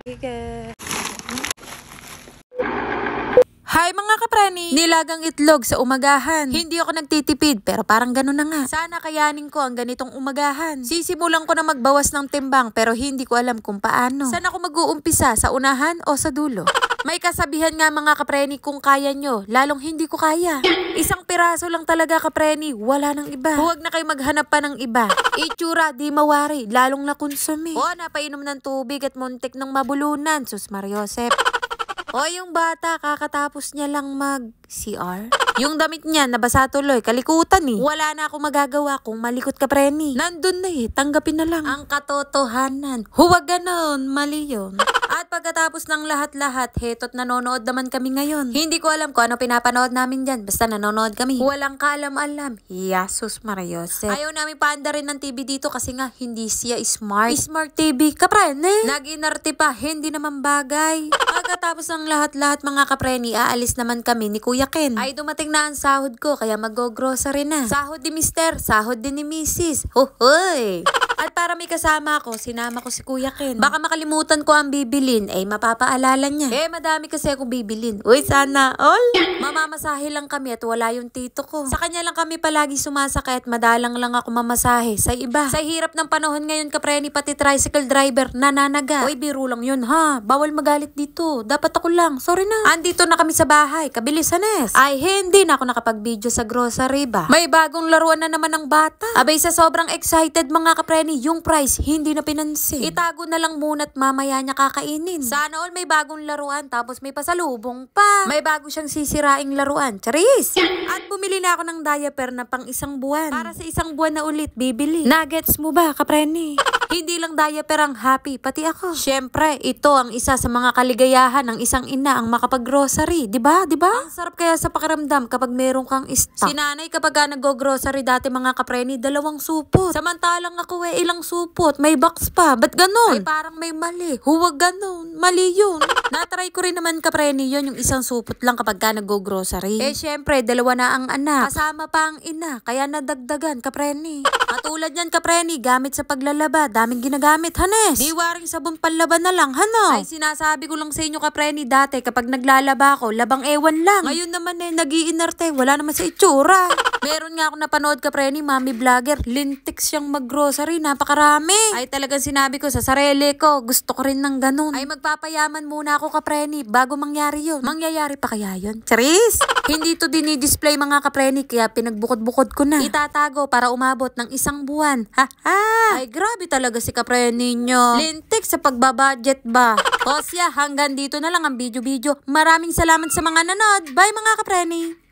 Sige. Hi mga kapreni! Nilagang itlog sa umagahan. Hindi ako nagtitipid pero parang ganun na nga. Sana kayanin ko ang ganitong umagahan. Sisimulan ko na magbawas ng timbang pero hindi ko alam kung paano. Saan ako mag-uumpisa? Sa unahan o sa dulo? May kasabihan nga mga kapreni, kung kaya nyo, lalong hindi ko kaya. Isang piraso lang talaga kapreni, wala nang iba. Huwag na kayo maghanap pa ng iba. Itsura, di mawari, lalong nakonsumi. O, napainom ng tubig at muntik ng mabulunan. Sus Mariosep. O yung bata, kakatapos niya lang mag-CR. Yung damit niya, nabasa tuloy, kalikutan eh. Wala na akong magagawa kung malikot ka, preni. Nandun na eh, tanggapin na lang. Ang katotohanan. Huwag ganon, mali yun. At pagkatapos ng lahat-lahat, heto't nanonood naman kami ngayon. Hindi ko alam kung ano pinapanood namin dyan, basta nanonood kami. Walang kaalam-alam. Yasus Mariosep. Ayaw namin paanda rin ng TV dito kasi nga hindi siya smart. Smart TV, kaprene. Nag-inarte pa, hindi naman bagay. Pagkatapos ng lahat-lahat mga kapreni, aalis naman kami ni Kuya Ken. Ay dumating na ang sahod ko kaya mag-grocery na. Sahod ni Mister, sahod din ni Mrs. Hohoy! At para may kasama ako, sinama ko si Kuya Ken. Baka makalimutan ko ang bibilin, mapapaalala niya. Madami kasi ako bibilin. Uy, sana all! Mamamasahe lang kami at wala yung tito ko. Sa kanya lang kami palagi sumasakay at madalang lang ako mamasahe. Sa iba, sa hirap ng panahon ngayon kapreni, pati tricycle driver nananaga. Uy, biro lang yun ha. Bawal magalit dito. Dapat ako lang. Sorry na. Andito na kami sa bahay. Kabilisanes. Ay, hindi na ako nakapag-video sa grocery ba? May bagong laruan na naman ng bata. Abay, sa sobrang excited mga kapreni, yung price hindi na pinansin. Itago na lang muna at mamaya niya kakainin. Sana all may bagong laruan tapos may pasalubong pa. May bago siyang sisiraing laruan. Charis! At bumili na ako ng diaper na pang isang buwan. Para sa isang buwan na ulit bibili. Nuggets mo ba, kapreni? Hindi lang diaper ang happy, pati ako. Syempre, ito ang isa sa mga kaligayahan ng isang ina ang makapag-grocery. Diba? Diba? Ang sarap kaya sa pakiramdam kapag meron kang stock. Si nanay kapag nag-grocery dati mga kapreni, 2 supot. Samantalang ako ilang supot, may box pa. Ba't ganun? Ay parang may mali. Huwag ganun. Mali yun. Natry ko rin naman kapreni yun, yung isang supot lang kapag nag-grocery. Syempre, 2 na ang anak. Kasama pa ang ina, kaya nadagdagan kapreni. Katulad yan kapreni, gamit sa paglalaba. Daming ginagamit, hanes. Di waring sabon panlaban na lang, hano? Ay, sinasabi ko lang sa inyo, kapreni, dati kapag naglalaba ako, labang ewan lang. Ngayon naman nag-iinarte, wala naman sa itsura. Meron nga ako napanood, kapreni, mami vlogger, lintik siyang mag-grocery, napakarami. Ay, talagang sinabi ko sa sarili ko, gusto ko rin ng ganun. Ay, magpapayaman muna ako, kapreni, bago mangyari yun. Mangyayari pa kaya yun? Charis! Hindi to dinidisplay mga kapreni, kaya pinagbukod-bukod ko na. Itatago para umabot ng 1 buwan. Ha ha! Ay, grabe talaga si kapreni nyo. Lintik sa pagbabudget ba? O siya, hanggang dito na lang ang video-video. Maraming salamat sa mga nanood. Bye mga kapreni!